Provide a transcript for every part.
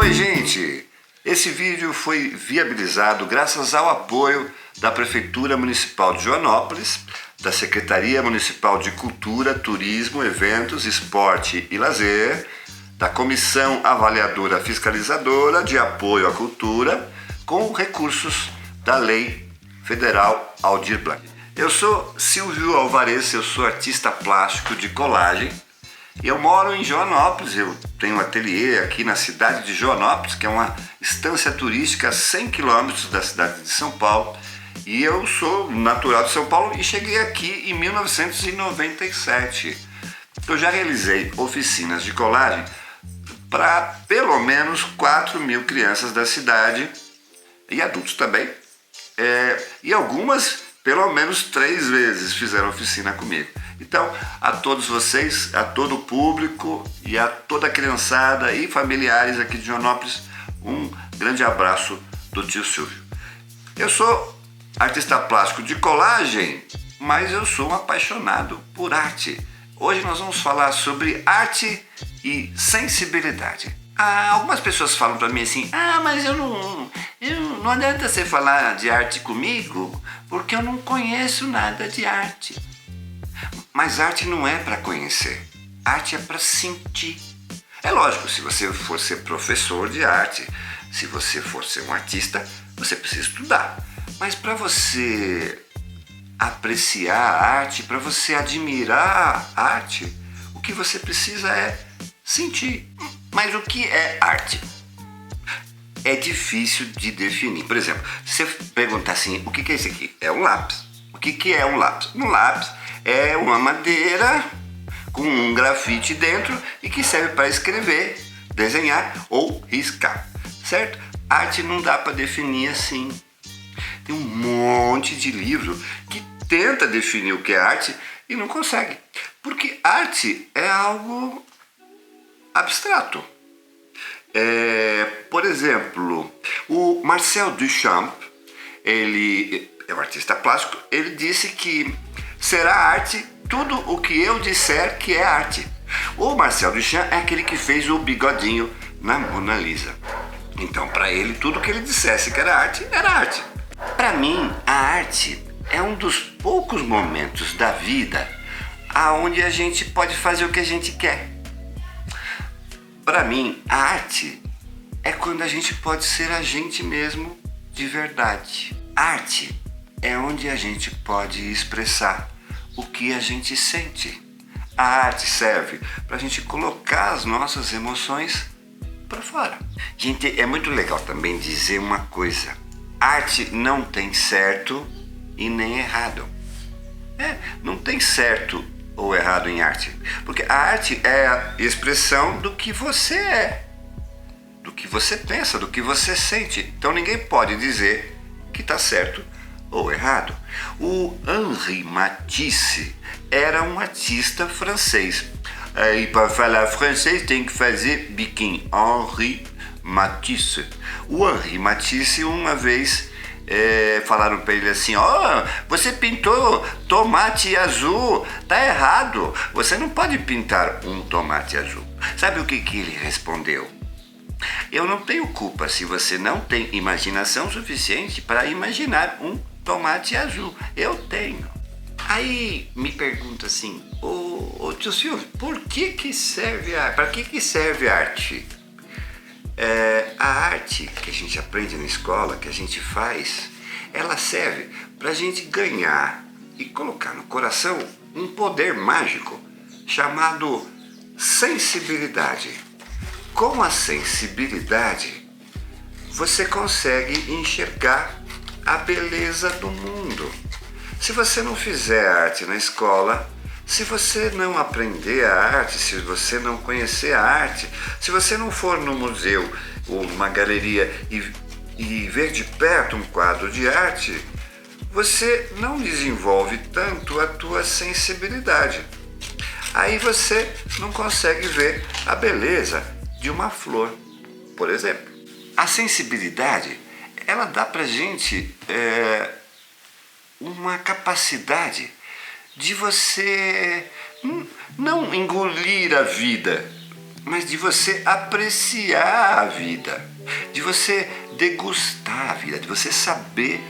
Oi, gente! Esse vídeo foi viabilizado graças ao apoio da Prefeitura Municipal de Joanópolis, da Secretaria Municipal de Cultura, Turismo, Eventos, Esporte e Lazer, da Comissão Avaliadora Fiscalizadora de Apoio à Cultura, com recursos da Lei Federal Aldir Blanc. Eu sou Silvio Alvarez, eu sou artista plástico de colagem. Eu moro em Joanópolis, eu tenho um ateliê aqui na cidade de Joanópolis, que é uma estância turística a 100 quilômetros da cidade de São Paulo. E eu sou natural de São Paulo e cheguei aqui em 1997. Eu já realizei oficinas de colagem para pelo menos 4.000 crianças da cidade e adultos também. E algumas pelo menos 3 vezes fizeram oficina comigo. Então, a todos vocês, a todo o público e a toda a criançada e familiares aqui de Joanópolis, um grande abraço do tio Silvio. Eu sou artista plástico de colagem, mas eu sou um apaixonado por arte. Hoje nós vamos falar sobre arte e sensibilidade. Algumas pessoas falam para mim assim, mas não adianta você falar de arte comigo, porque eu não conheço nada de arte. Mas arte não é para conhecer, arte é para sentir. É lógico, se você for ser professor de arte, se você for ser um artista, você precisa estudar. Mas para você apreciar a arte, para você admirar a arte, o que você precisa é sentir. Mas o que é arte? É difícil de definir. Por exemplo, se você perguntar assim, o que é isso aqui? É um lápis. O que é um lápis? Um lápis é uma madeira com um grafite dentro e que serve para escrever, desenhar ou riscar, certo? Arte não dá para definir assim. Tem um monte de livro que tenta definir o que é arte e não consegue, porque arte é algo abstrato. Por exemplo, o Marcel Duchamp, ele é um artista plástico, ele disse que será arte tudo o que eu disser que é arte. O Marcel Duchamp é aquele que fez o bigodinho na Mona Lisa. Então, para ele, tudo que ele dissesse que era arte, era arte. Para mim, a arte é um dos poucos momentos da vida aonde a gente pode fazer o que a gente quer. Para mim, a arte é quando a gente pode ser a gente mesmo de verdade. Arte é onde a gente pode expressar o que a gente sente. A arte serve para a gente colocar as nossas emoções para fora. Gente, é muito legal também dizer uma coisa. Arte não tem certo e nem errado. Não tem certo ou errado em arte. Porque a arte é a expressão do que você é, do que você pensa, do que você sente. Então ninguém pode dizer que está certo ou errado. O Henri Matisse era um artista francês. E para falar francês tem que fazer biquinho. Henri Matisse. O Henri Matisse, uma vez, falaram para ele assim, você pintou tomate azul, tá errado, você não pode pintar um tomate azul. Sabe o que ele respondeu? Eu não tenho culpa se você não tem imaginação suficiente para imaginar um tomate azul. Eu tenho. Aí me pergunta assim, ô tio Silvio, por que serve a arte? Para que serve a arte? A arte que a gente aprende na escola, que a gente faz, ela serve para a gente ganhar e colocar no coração um poder mágico chamado sensibilidade. Com a sensibilidade, você consegue enxergar a beleza do mundo. Se você não fizer arte na escola, se você não aprender a arte, se você não conhecer a arte, se você não for no museu ou numa galeria e ver de perto um quadro de arte, você não desenvolve tanto a tua sensibilidade. Aí você não consegue ver a beleza de uma flor, por exemplo. A sensibilidade, ela dá pra gente uma capacidade de você não engolir a vida. mas de você apreciar a vida, de você degustar a vida, de você saber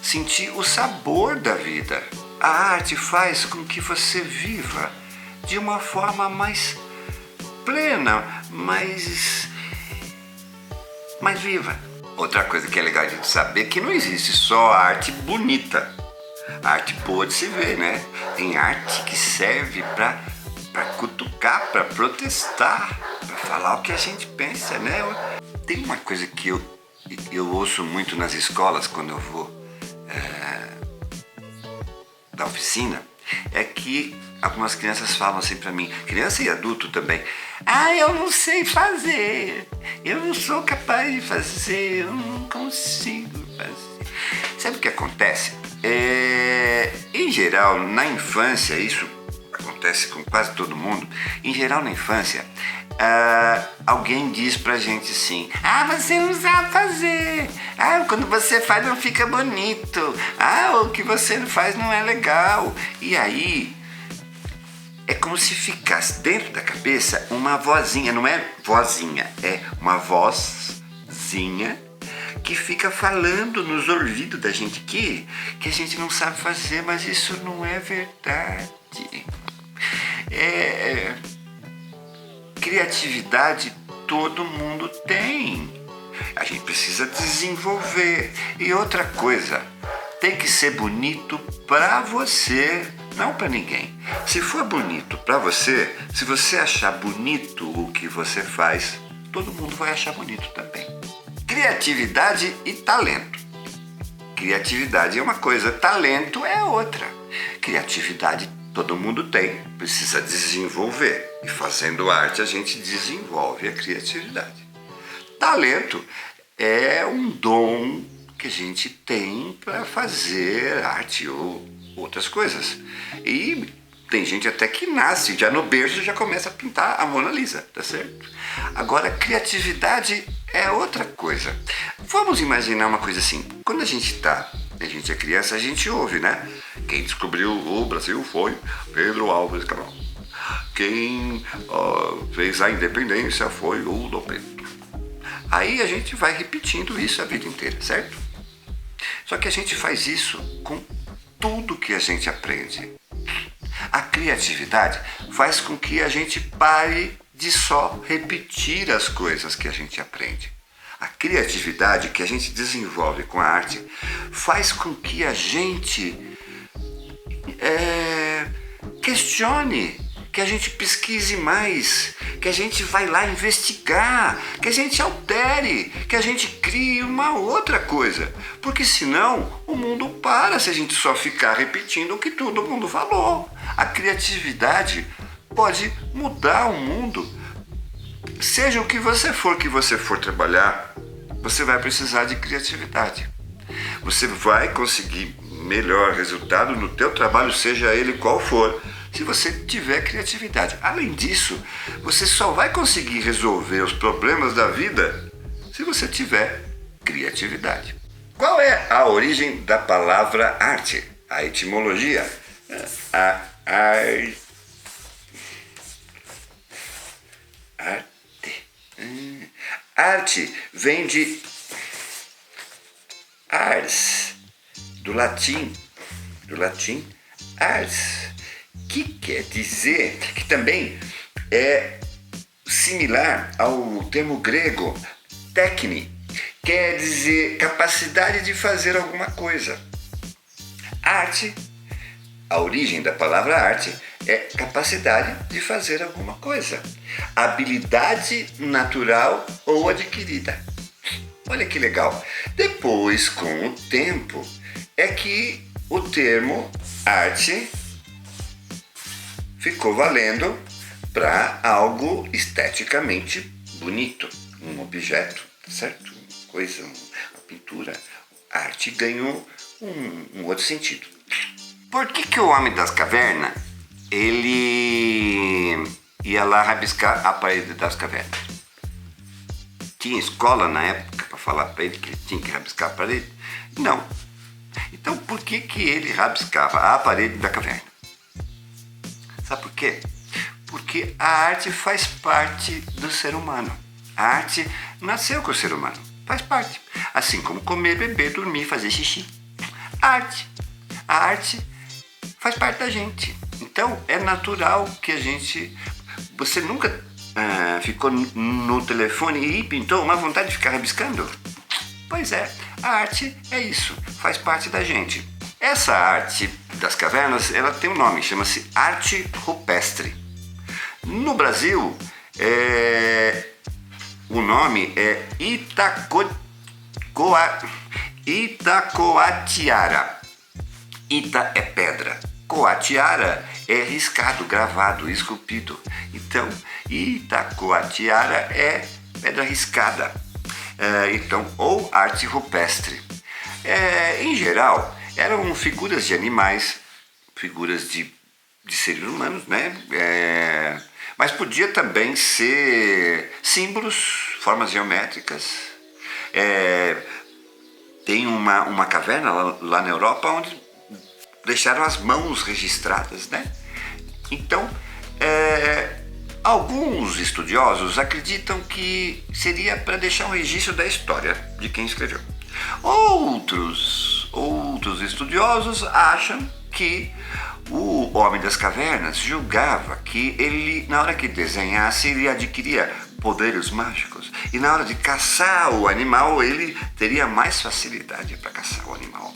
sentir o sabor da vida. A arte faz com que você viva de uma forma mais plena, mais viva. Outra coisa que é legal a gente saber é que não existe só arte bonita. A arte boa de se ver, né? Tem arte que serve para cutucar, para protestar, para falar o que a gente pensa, né? Tem uma coisa que eu ouço muito nas escolas quando eu vou da oficina, é que algumas crianças falam assim para mim, criança e adulto também: ah, eu não sei fazer, eu não sou capaz de fazer, eu não consigo fazer. Sabe o que acontece? Em geral, na infância, isso acontece com quase todo mundo, em geral na infância, alguém diz pra gente assim: ah, você não sabe fazer, ah, quando você faz não fica bonito, ah, o que você não faz não é legal. E aí é como se ficasse dentro da cabeça uma vozinha, não é vozinha, é uma vozzinha que fica falando nos ouvidos da gente que a gente não sabe fazer, mas isso não é verdade. Criatividade todo mundo tem. A gente precisa desenvolver. E outra coisa, tem que ser bonito pra você, não pra ninguém. Se for bonito pra você, se você achar bonito o que você faz, todo mundo vai achar bonito também. Criatividade e talento. Criatividade é uma coisa, talento é outra. Criatividade todo mundo tem, precisa desenvolver. E fazendo arte a gente desenvolve a criatividade. Talento é um dom que a gente tem para fazer arte ou outras coisas. E tem gente até que nasce, já no berço já começa a pintar a Mona Lisa, tá certo? Agora, criatividade é outra coisa. Vamos imaginar uma coisa assim, quando a gente é criança, a gente ouve, né? Quem descobriu o Brasil foi Pedro Álvares Cabral. Quem fez a independência foi o Dom Pedro. Aí a gente vai repetindo isso a vida inteira, certo? Só que a gente faz isso com tudo que a gente aprende. A criatividade faz com que a gente pare de só repetir as coisas que a gente aprende. A criatividade que a gente desenvolve com a arte faz com que a gente questione, que a gente pesquise mais, que a gente vai lá investigar, que a gente altere, que a gente crie uma outra coisa. Porque senão o mundo para se a gente só ficar repetindo o que todo mundo falou. A criatividade pode mudar o mundo. Seja o que você for trabalhar, você vai precisar de criatividade. Você vai conseguir melhor resultado no teu trabalho, seja ele qual for, se você tiver criatividade. Além disso, você só vai conseguir resolver os problemas da vida se você tiver criatividade. Qual é a origem da palavra arte? A etimologia? Arte vem de ars, do latim ars, que quer dizer, que também é similar ao termo grego técne, quer dizer capacidade de fazer alguma coisa. Arte, a origem da palavra arte é capacidade de fazer alguma coisa, habilidade natural ou adquirida. Olha que legal. Depois, com o tempo, é que o termo arte ficou valendo para algo esteticamente bonito, um objeto, certo? Uma coisa, uma pintura. A arte ganhou um outro sentido. Por que o homem das cavernas, ele ia lá rabiscar a parede das cavernas? Tinha escola na época para falar para ele que ele tinha que rabiscar a parede? Não. Então por que ele rabiscava a parede da caverna? Sabe por quê? Porque a arte faz parte do ser humano. A arte nasceu com o ser humano, faz parte. Assim como comer, beber, dormir, fazer xixi. A arte faz parte da gente. Então é natural que a gente... Você nunca ficou no telefone e pintou uma vontade de ficar rabiscando? Pois é, a arte é isso, faz parte da gente. Essa arte das cavernas, ela tem um nome, chama-se arte rupestre. No Brasil, o nome é Itacoatiara. Ita é pedra, coatiara é riscado, gravado, esculpido. Então, Itacoatiara é pedra riscada. Então, ou arte rupestre. Em geral, eram figuras de animais, figuras de seres humanos, né? Mas podia também ser símbolos, formas geométricas. Tem uma caverna lá na Europa onde deixaram as mãos registradas, né? Então, alguns estudiosos acreditam que seria para deixar um registro da história de quem escreveu. Outros estudiosos acham que o homem das cavernas julgava que ele, na hora que desenhasse, ele adquiria poderes mágicos. E na hora de caçar o animal, ele teria mais facilidade para caçar o animal.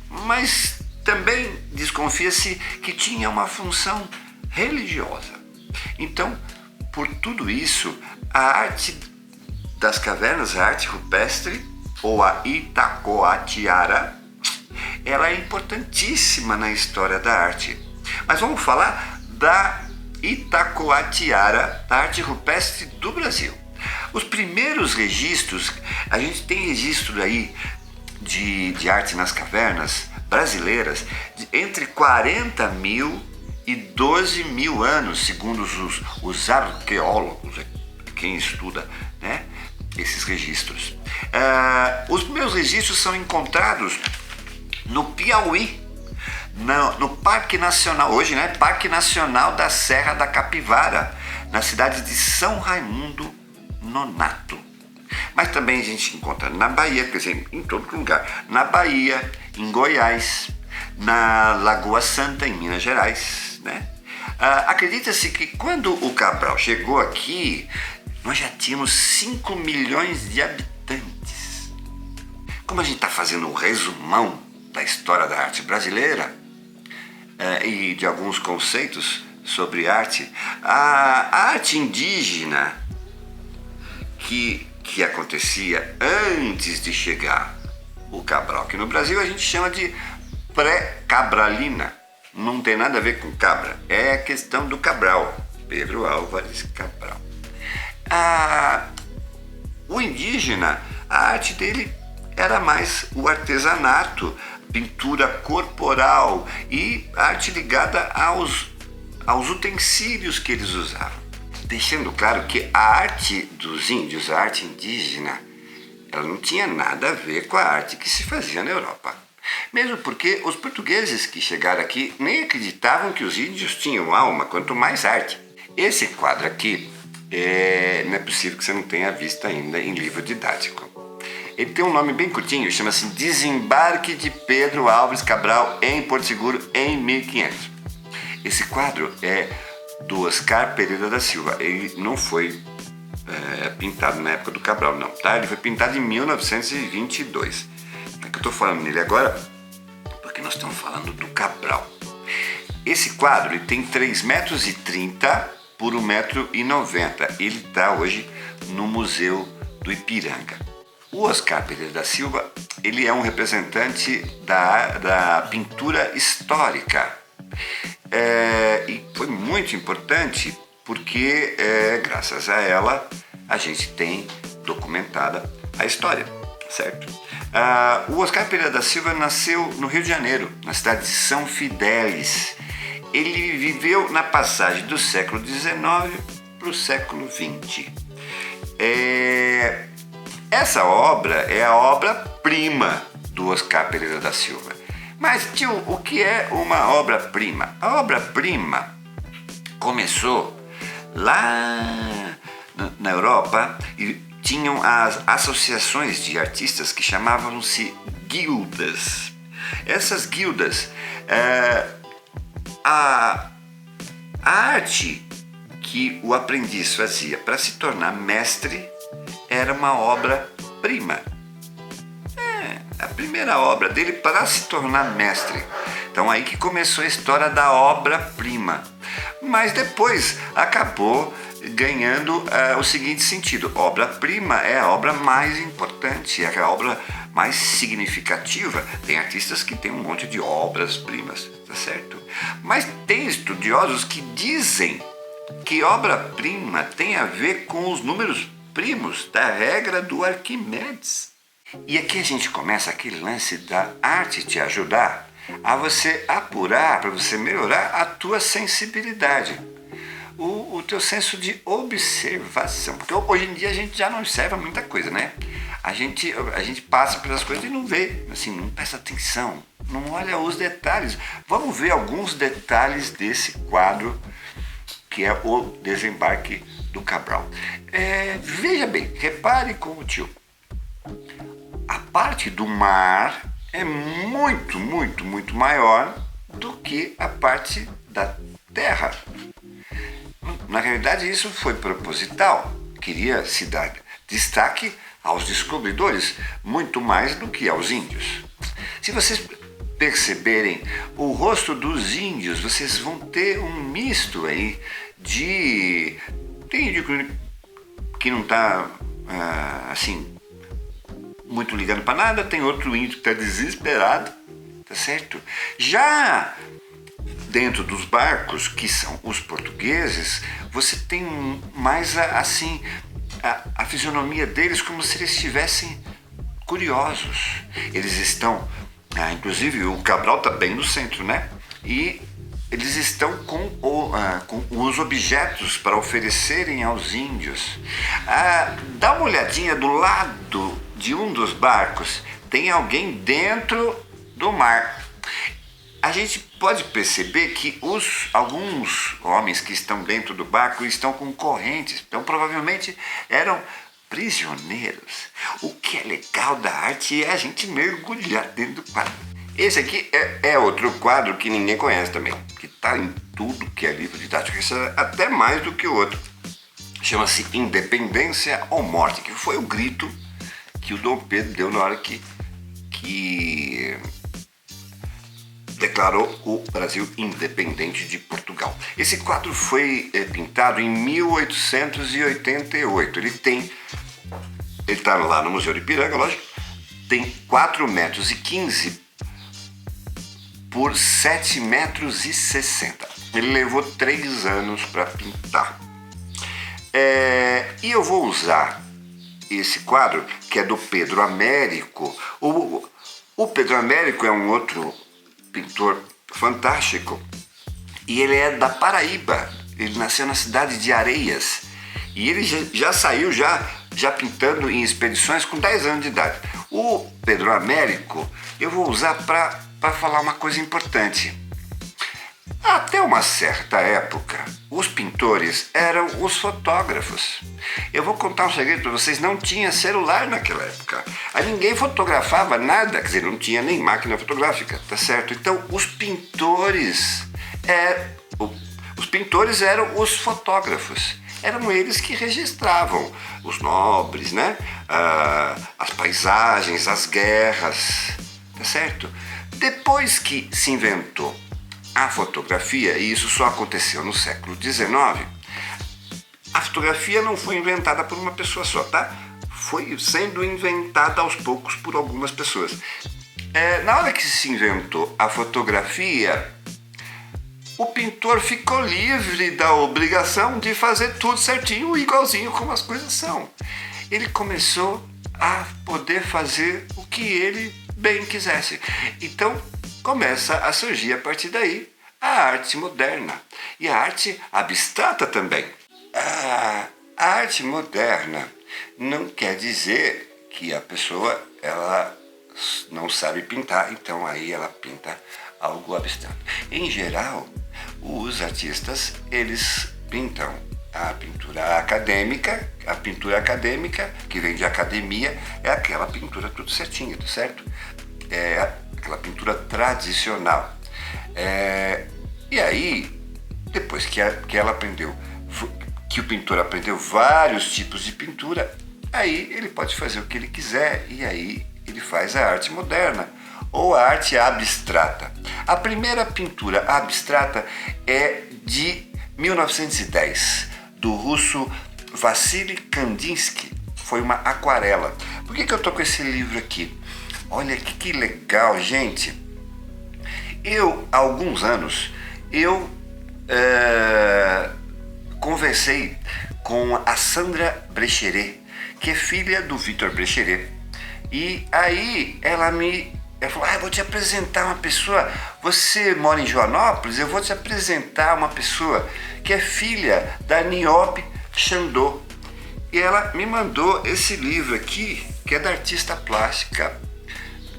Mas também desconfia-se que tinha uma função religiosa. Então, por tudo isso, a arte das cavernas, a arte rupestre, ou a Itacoatiara, ela é importantíssima na história da arte. Mas vamos falar da Itacoatiara, da arte rupestre do Brasil. Os primeiros registros, a gente tem registro aí de arte nas cavernas brasileiras de entre 40 mil e 12 mil anos, segundo os arqueólogos, quem estuda, né, esses registros. Os meus registros são encontrados no Piauí, no Parque Nacional, hoje, né, Parque Nacional da Serra da Capivara, na cidade de São Raimundo Nonato. Mas também a gente encontra na Bahia, quer dizer, em todo lugar, na Bahia, em Goiás, na Lagoa Santa, em Minas Gerais, né? Acredita-se que quando o Cabral chegou aqui, nós já tínhamos 5 milhões de habitantes. Como a gente está fazendo um resumão da história da arte brasileira e de alguns conceitos sobre arte, a arte indígena que acontecia antes de chegar o Cabral aqui no Brasil, a gente chama de pré-cabralina. Não tem nada a ver com cabra, é a questão do Cabral, Pedro Álvares Cabral. O indígena, a arte dele era mais o artesanato, pintura corporal e arte ligada aos utensílios que eles usavam. Deixando claro que a arte dos índios, a arte indígena, ela não tinha nada a ver com a arte que se fazia na Europa. Mesmo porque os portugueses que chegaram aqui nem acreditavam que os índios tinham alma, quanto mais arte. Esse quadro aqui, não é possível que você não tenha visto ainda em livro didático. Ele tem um nome bem curtinho, chama-se Desembarque de Pedro Álvares Cabral em Porto Seguro em 1500. Esse quadro é do Oscar Pereira da Silva. Ele não foi pintado na época do Cabral, não, tá? Ele foi pintado em 1922. É que eu estou falando nele agora porque nós estamos falando do Cabral. Esse quadro ele tem 3,30 metros por 1,90 m. Ele está hoje no Museu do Ipiranga. O Oscar Pereira da Silva, ele é um representante da pintura histórica. E foi muito importante porque, graças a ela, a gente tem documentada a história, certo? O Oscar Pereira da Silva nasceu no Rio de Janeiro, na cidade de São Fidélis. Ele viveu na passagem do século XIX para o século XX. Essa obra é a obra-prima do Oscar Pereira da Silva. Mas, tio, o que é uma obra-prima? A obra-prima começou lá na Europa e tinham as associações de artistas que chamavam-se guildas. Essas guildas, a arte que o aprendiz fazia para se tornar mestre era uma obra-prima. A primeira obra dele para se tornar mestre. Então aí que começou a história da obra-prima. Mas depois acabou ganhando o seguinte sentido: obra-prima é a obra mais importante, é a obra mais significativa. Tem artistas que têm um monte de obras-primas, tá certo? Mas tem estudiosos que dizem que obra-prima tem a ver com os números primos da regra do Arquimedes. E aqui a gente começa aquele lance da arte te ajudar a você apurar, para você melhorar a tua sensibilidade, o teu senso de observação. Porque hoje em dia a gente já não observa muita coisa, né? A gente passa pelas coisas e não vê, assim, não presta atenção, não olha os detalhes. Vamos ver alguns detalhes desse quadro que é o Desembarque do Cabral. Veja bem, repare com o tio. A parte do mar é muito, muito, muito maior do que a parte da terra. Na realidade, isso foi proposital. Queria se dar destaque aos descobridores muito mais do que aos índios. Se vocês perceberem o rosto dos índios, vocês vão ter um misto aí de... Tem índio que não está assim muito ligando para nada, tem outro índio que está desesperado, tá certo? Já dentro dos barcos, que são os portugueses, você tem mais assim a fisionomia deles como se eles estivessem curiosos. Eles estão, inclusive o Cabral está bem no centro, né? E eles estão com os objetos para oferecerem aos índios. Dá uma olhadinha do lado de um dos barcos, tem alguém dentro do mar. A gente pode perceber que alguns homens que estão dentro do barco estão com correntes, então provavelmente eram prisioneiros. O que é legal da arte é a gente mergulhar dentro do quadro. Esse aqui é outro quadro que ninguém conhece também, que está em tudo que é livro didático, isso é até mais do que o outro. Chama-se Independência ou Morte, que foi o grito que o Dom Pedro deu na hora que declarou o Brasil independente de Portugal. Esse quadro foi pintado em 1888. Ele está lá no Museu de Ipiranga, lógico, tem 4,15 metros por 7,60 metros. Ele levou 3 anos para pintar. E eu vou usar esse quadro, que é do Pedro Américo. O Pedro Américo é um outro pintor fantástico e ele é da Paraíba. Ele nasceu na cidade de Areias e ele já saiu já pintando em expedições com 10 anos de idade. O Pedro Américo eu vou usar para falar uma coisa importante. Até uma certa época, os pintores eram os fotógrafos. Eu vou contar um segredo para vocês, não tinha celular naquela época. Aí ninguém fotografava nada, quer dizer, não tinha nem máquina fotográfica, tá certo? Então, os pintores eram os fotógrafos. Eram eles que registravam os nobres, né? As paisagens, as guerras, tá certo? Depois que se inventou a fotografia, e isso só aconteceu no século XIX, a fotografia não foi inventada por uma pessoa só, tá? Foi sendo inventada aos poucos por algumas pessoas. Na hora que se inventou a fotografia, o pintor ficou livre da obrigação de fazer tudo certinho, igualzinho como as coisas são. Ele começou a poder fazer o que ele bem quisesse. Então, começa a surgir a partir daí a arte moderna e a arte abstrata também. A arte moderna não quer dizer que a pessoa ela não sabe pintar, então aí ela pinta algo abstrato. Em geral, Os artistas, eles pintam a pintura acadêmica. A pintura acadêmica, que vem de academia, é aquela pintura tudo certinho, tudo certo? É aquela pintura tradicional. E aí, depois que ela aprendeu, que o pintor aprendeu vários tipos de pintura, aí ele pode fazer o que ele quiser, e aí ele faz a arte moderna ou a arte abstrata. A primeira pintura abstrata é de 1910, do russo Vassily Kandinsky. Foi uma aquarela. Por que eu estou com esse livro aqui? Olha que legal, gente. Há alguns anos, conversei com a Sandra Brecheret, que é filha do Victor Brecheret. E aí ela falou, eu vou te apresentar uma pessoa, você mora em Joanópolis, eu vou te apresentar uma pessoa que é filha da Niobe Chandot. E ela me mandou esse livro aqui, que é da artista plástica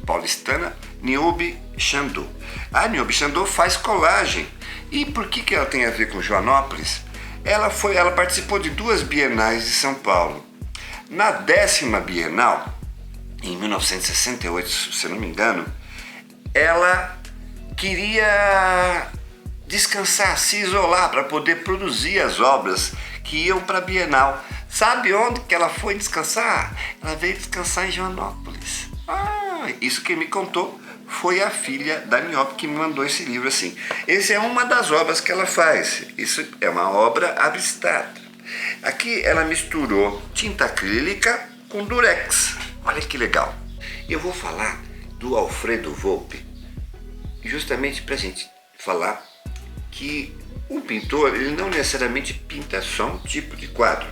paulistana Niobe Chandot. A Niobe Chandot faz colagem. E por que ela tem a ver com Joanópolis? Ela participou de 2 bienais de São Paulo. Na 10ª Bienal, em 1968, se não me engano, ela queria descansar, se isolar para poder produzir as obras que iam para a Bienal. Sabe onde que ela foi descansar? Ela veio descansar em Joanópolis. Isso quem me contou foi a filha da Niobe, que me mandou esse livro assim. Essa é uma das obras que ela faz. Isso é uma obra abstrata. Aqui ela misturou tinta acrílica com durex. Olha que legal. Eu vou falar do Alfredo Volpi, justamente para a gente falar que um pintor, ele não necessariamente pinta só um tipo de quadro.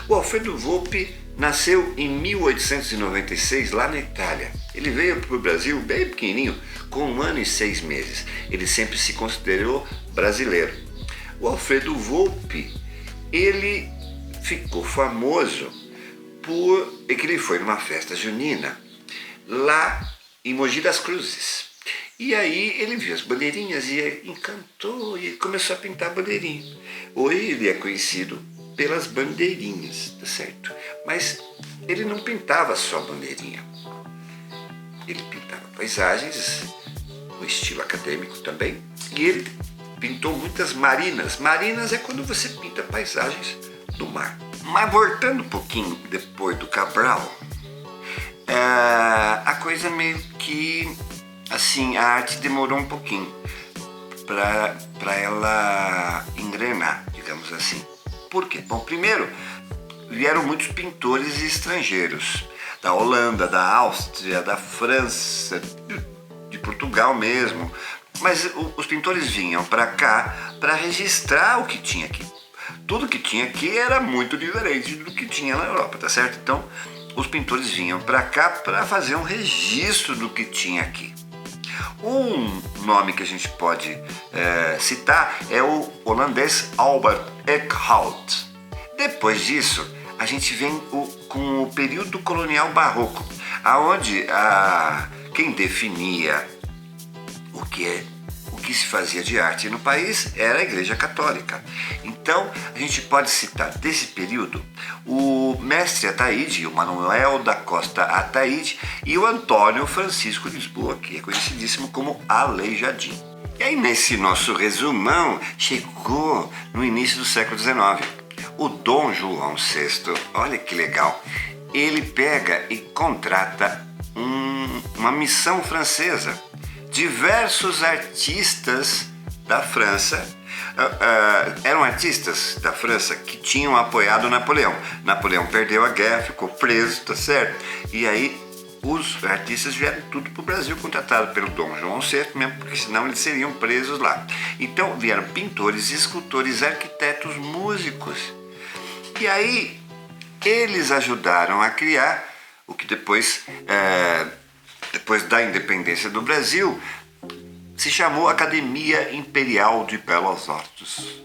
O Alfredo Volpi nasceu em 1896 lá na Itália. Ele veio para o Brasil bem pequenininho, com 1 ano e 6 meses. Ele sempre se considerou brasileiro. O Alfredo Volpi, ele ficou famoso que ele foi numa festa junina lá em Mogi das Cruzes. E aí ele viu as bandeirinhas e encantou e começou a pintar bandeirinha. Hoje ele é conhecido pelas bandeirinhas, tá certo? Mas ele não pintava só bandeirinha. Ele pintava paisagens, no estilo acadêmico também. E ele pintou muitas marinas. Marinas é quando você pinta paisagens do mar. Mas voltando um pouquinho depois do Cabral, a coisa meio que, assim, a arte demorou um pouquinho para ela engrenar, digamos assim. Por quê? Bom, primeiro, vieram muitos pintores estrangeiros, da Holanda, da Áustria, da França, de Portugal mesmo. Mas os pintores vinham para cá para registrar o que tinha aqui. Tudo que tinha aqui era muito diferente do que tinha na Europa, tá certo? Então, os pintores vinham para cá para fazer um registro do que tinha aqui. Um nome que a gente pode citar é o holandês Albert Eekhout. Depois disso, a gente vem com o período colonial barroco, aonde quem definia o que se fazia de arte no país era a Igreja Católica. Então, a gente pode citar desse período o mestre Ataíde, o Manuel da Costa Ataíde e o Antônio Francisco Lisboa, que é conhecidíssimo como Aleijadinho. E aí, nesse nosso resumão, chegou no início do século XIX. O Dom João VI, olha que legal, ele pega e contrata uma missão francesa. Diversos artistas da França eram artistas da França que tinham apoiado Napoleão. Napoleão perdeu a guerra, ficou preso, tá certo? E aí os artistas vieram tudo para o Brasil, contratados pelo Dom João VI mesmo, porque senão eles seriam presos lá. Então vieram pintores, escultores, arquitetos, músicos. E aí eles ajudaram a criar o que depois da independência do Brasil, se chamou Academia Imperial de Belas Artes.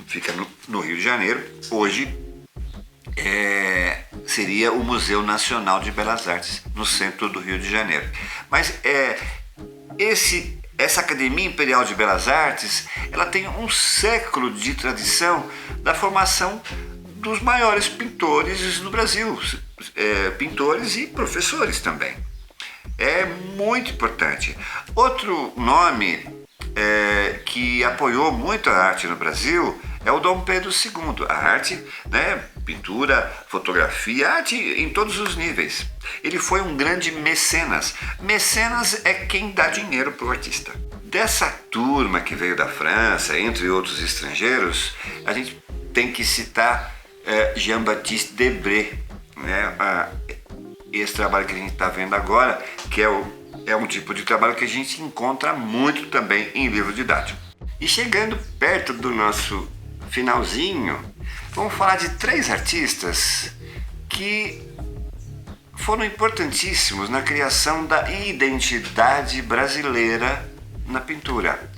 Fica no Rio de Janeiro. Hoje seria o Museu Nacional de Belas Artes, no centro do Esse Essa Academia Imperial de Belas Artes, ela tem um século de tradição da formação dos maiores pintores do Brasil, pintores e professores também. É muito importante. Outro nome que apoiou muito a arte no Brasil é o Dom Pedro II. A arte, né, pintura, fotografia, arte em todos os níveis. Ele foi um grande mecenas. Mecenas é quem dá dinheiro para o artista. Dessa turma que veio da França, entre outros estrangeiros, a gente tem que citar Jean-Baptiste Debré, né? Esse trabalho que a gente está vendo agora, que é um tipo de trabalho que a gente encontra muito também em livro didático. E chegando perto do nosso finalzinho, vamos falar de 3 artistas que foram importantíssimos na criação da identidade brasileira na pintura.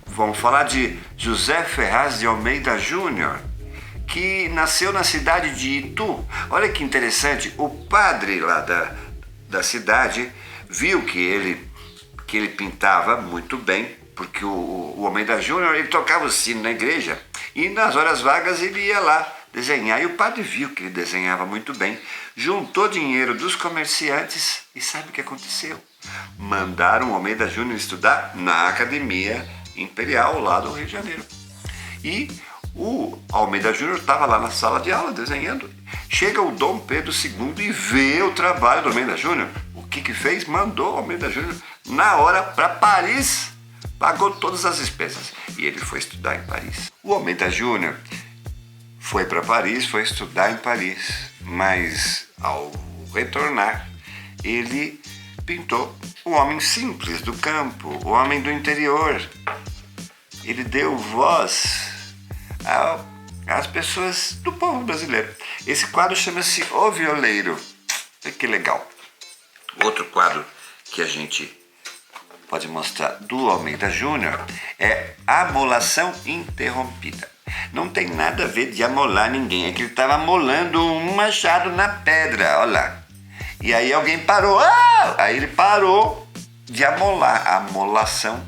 Vamos falar de José Ferraz de Almeida Júnior, que nasceu na cidade de Itu. Olha que interessante, o padre lá da cidade viu que ele pintava muito bem, porque o Almeida Júnior, ele tocava o sino na igreja e nas horas vagas ele ia lá desenhar. E o padre viu que ele desenhava muito bem, juntou dinheiro dos comerciantes e sabe o que aconteceu? Mandaram o Almeida Júnior estudar na Academia Imperial lá do Rio de Janeiro. E o Almeida Júnior estava lá na sala de aula desenhando. Chega o Dom Pedro II e vê o trabalho do Almeida Júnior. O que fez? Mandou o Almeida Júnior na hora para Paris. Pagou todas as despesas. E ele foi estudar em Paris. O Almeida Júnior foi para Paris, foi estudar em Paris. Mas ao retornar, ele pintou o homem simples do campo, o homem do interior. Ele deu voz às pessoas do povo brasileiro. Esse quadro chama-se O Violeiro. Olha que legal. Outro quadro que a gente pode mostrar do Almeida Júnior é Amolação Interrompida. Não tem nada a ver de amolar ninguém, é que ele estava amolando um machado na pedra, olha lá. E aí alguém parou, aí ele parou de amolar, a amolação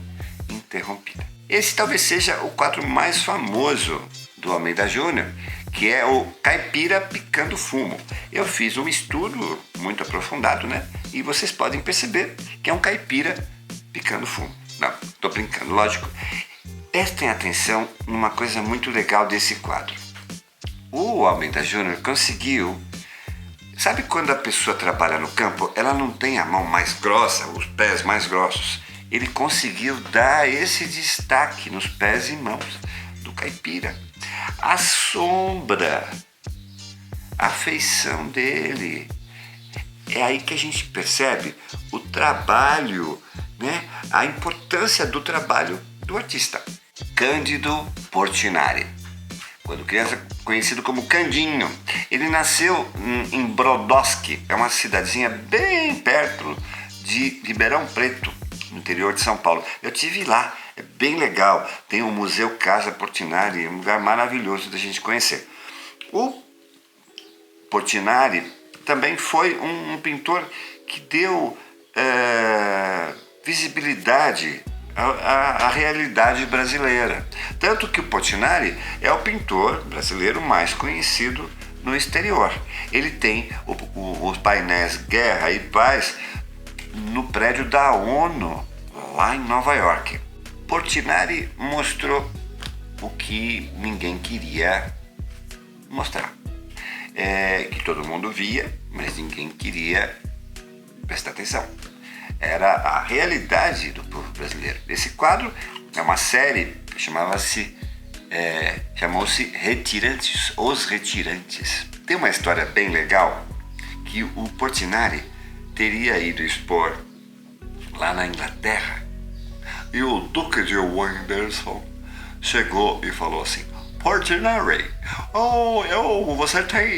interrompida. Esse talvez seja o quadro mais famoso do Almeida Júnior, que é o Caipira Picando Fumo. Eu fiz um estudo muito aprofundado, né? E vocês podem perceber que é um caipira picando fumo. Não, tô brincando, lógico. Prestem atenção numa coisa muito legal desse quadro. O Almeida Júnior conseguiu... Sabe quando a pessoa trabalha no campo, ela não tem a mão mais grossa, os pés mais grossos? Ele conseguiu dar esse destaque nos pés e mãos do caipira. A sombra, a feição dele. É aí que a gente percebe o trabalho, né? A importância do trabalho do artista. Cândido Portinari, quando criança conhecido como Candinho. Ele nasceu em Brodowski, é uma cidadezinha bem perto de Ribeirão Preto, no interior de São Paulo. Eu estive lá, é bem legal. Tem o Museu Casa Portinari, um lugar maravilhoso da gente conhecer. O Portinari também foi um pintor que deu visibilidade à realidade brasileira. Tanto que o Portinari é o pintor brasileiro mais conhecido no exterior. Ele tem os painéis Guerra e Paz no prédio da ONU, lá em Nova York. Portinari mostrou o que ninguém queria mostrar. Que todo mundo via, mas ninguém queria prestar atenção. Era a realidade do povo brasileiro. Esse quadro é uma série que chamou-se Retirantes, Os Retirantes. Tem uma história bem legal que o Portinari teria ido expor lá na Inglaterra e o Duque de Windsor chegou e falou assim: Portinari,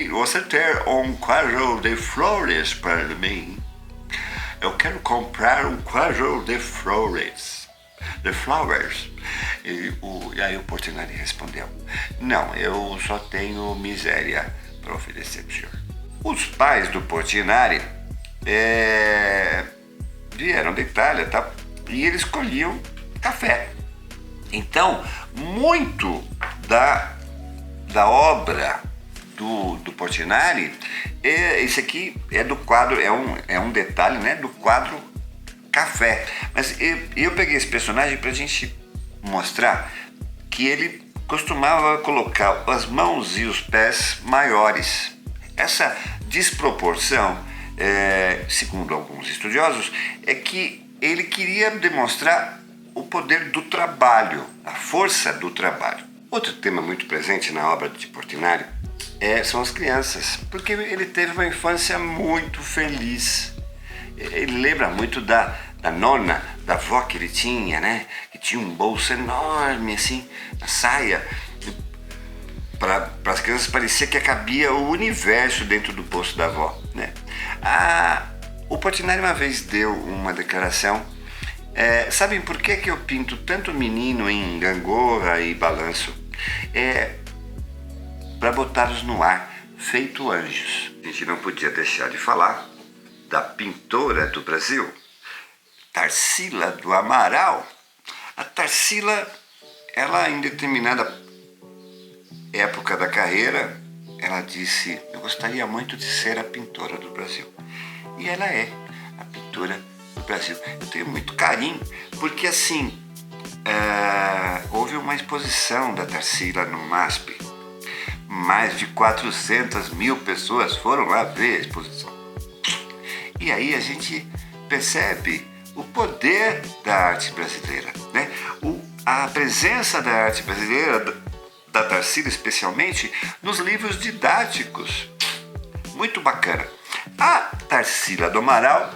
você tem um quadro de flores para mim? Eu quero comprar um quadro de flores. E aí o Portinari respondeu: não, eu só tenho miséria para oferecer para o senhor. Os pais do Portinari vieram da Itália, tá? E eles colhiam café. Então, muito da obra do Portinari, esse aqui é do quadro, é um detalhe, né, do quadro Café. Mas eu peguei esse personagem para a gente mostrar que ele costumava colocar as mãos e os pés maiores. Essa desproporção, segundo alguns estudiosos, é que ele queria demonstrar o poder do trabalho, a força do trabalho. Outro tema muito presente na obra de Portinari são as crianças, porque ele teve uma infância muito feliz. Ele lembra muito da nona, da avó que ele tinha, né? Que tinha um bolso enorme assim na saia. Para as crianças parecia que cabia o universo dentro do bolso da avó, né? O Portinari uma vez deu uma declaração. Sabem por que eu pinto tanto menino em gangorra e balanço? Para botá-los no ar, feito anjos. A gente não podia deixar de falar da pintora do Brasil, Tarsila do Amaral. A Tarsila, ela em determinada época da carreira, ela disse: eu gostaria muito de ser a pintora do Brasil. E ela é a pintora do Brasil. Eu tenho muito carinho, porque assim, houve uma exposição da Tarsila no MASP. Mais de 400 mil pessoas foram lá ver a exposição. E aí a gente percebe o poder da arte brasileira, né? A presença da arte brasileira, da Tarsila especialmente, nos livros didáticos. Muito bacana. A Tarsila do Amaral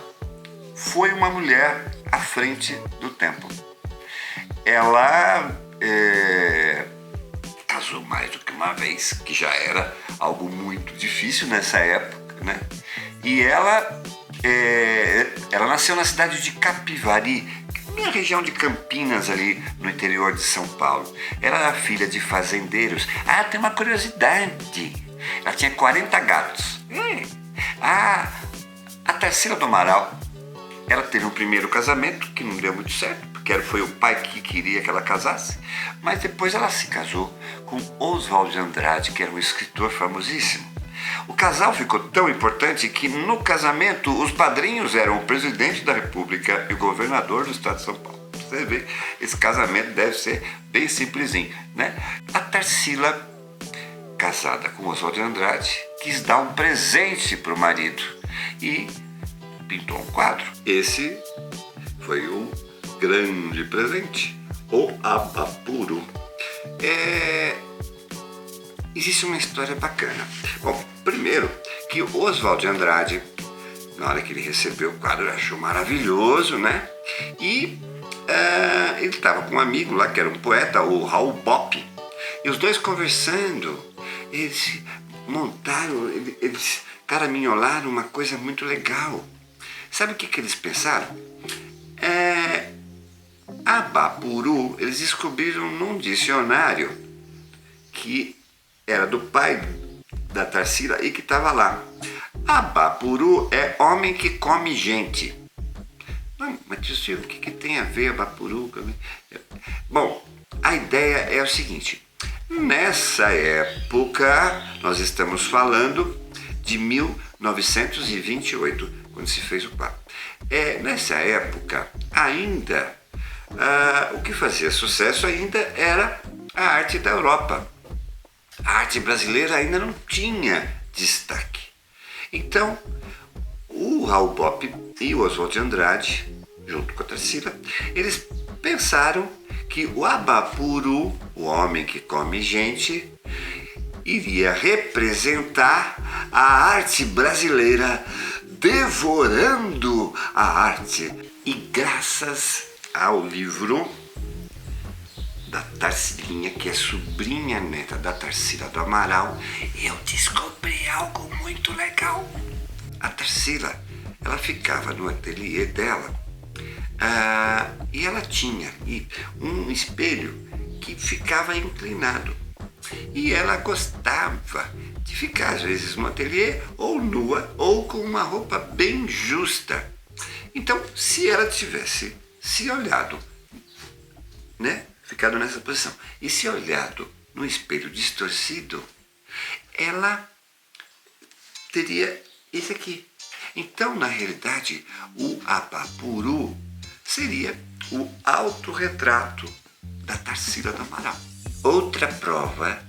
foi uma mulher à frente do tempo. Ela casou mais do que uma vez, que já era algo muito difícil nessa época, né? E ela nasceu na cidade de Capivari, na região de Campinas, ali no interior de São Paulo. Ela era filha de fazendeiros. Tem uma curiosidade. Ela tinha 40 gatos. A Tarsila do Amaral, ela teve um primeiro casamento que não deu muito certo, porque foi o pai que queria que ela casasse, mas depois ela se casou com Oswald de Andrade, que era um escritor famosíssimo. O casal ficou tão importante que no casamento os padrinhos eram o presidente da República e o governador do estado de São Paulo. Você vê, esse casamento deve ser bem simplesinho, né? A Tarsila, casada com Oswald de Andrade, quis dar um presente para o marido e pintou um quadro. Esse foi um grande presente, o Abapuru. Existe uma história bacana. Bom, primeiro que o Oswald de Andrade, na hora que ele recebeu o quadro, ele achou maravilhoso, né? E ele estava com um amigo lá, que era um poeta, o Raul Bopp, e os dois conversando, eles montaram, eles caraminholaram uma coisa muito legal. Sabe o que eles pensaram? Abapuru, eles descobriram num dicionário que era do pai da Tarsila e que estava lá. Abapuru é homem que come gente. Não, mas tio Silvio, o que tem a ver Abapuru? Bom, a ideia é o seguinte. Nessa época, nós estamos falando de 1928, quando se fez o quadro. Nessa época, ainda, o que fazia sucesso ainda era a arte da Europa. A arte brasileira ainda não tinha destaque. Então, o Raul Bopp e o Oswald de Andrade, junto com a Tarsila, eles pensaram que o Abapuru, o homem que come gente, iria representar a arte brasileira devorando a arte. E graças ao livro da Tarsilinha, que é sobrinha neta da Tarsila do Amaral, eu descobri algo muito legal. A Tarsila, ela ficava no ateliê dela e ela tinha um espelho que ficava inclinado. E ela gostava de ficar, às vezes, no ateliê, ou nua, ou com uma roupa bem justa. Então, se ela tivesse se olhado né? Ficado nessa posição. E se olhado no espelho distorcido, ela teria esse aqui. Então, na realidade, o Abapuru seria o autorretrato da Tarsila do Amaral. Outra prova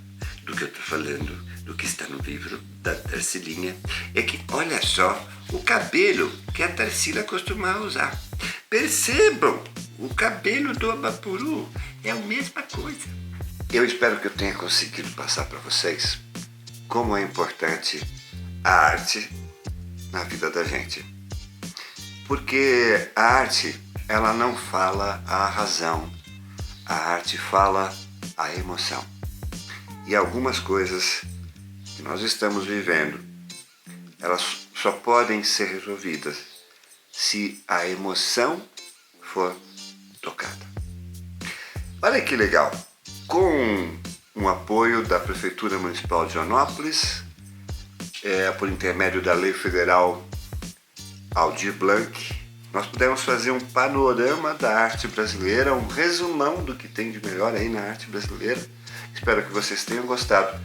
do que eu estou falando, do que está no livro da Tarsilinha, é que, olha só, o cabelo que a Tarsila costumava usar. Percebam, o cabelo do Abapuru é a mesma coisa. Eu espero que eu tenha conseguido passar para vocês como é importante a arte na vida da gente. Porque a arte, ela não fala a razão, a arte fala a emoção. E algumas coisas que nós estamos vivendo, elas só podem ser resolvidas se a emoção for tocada. Olha que legal! Com um apoio da Prefeitura Municipal de Joanópolis, por intermédio da Lei Federal Aldir Blanc, nós pudemos fazer um panorama da arte brasileira, um resumão do que tem de melhor aí na arte brasileira. Espero que vocês tenham gostado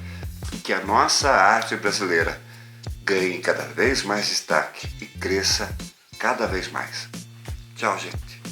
e que a nossa arte brasileira ganhe cada vez mais destaque e cresça cada vez mais. Tchau, gente!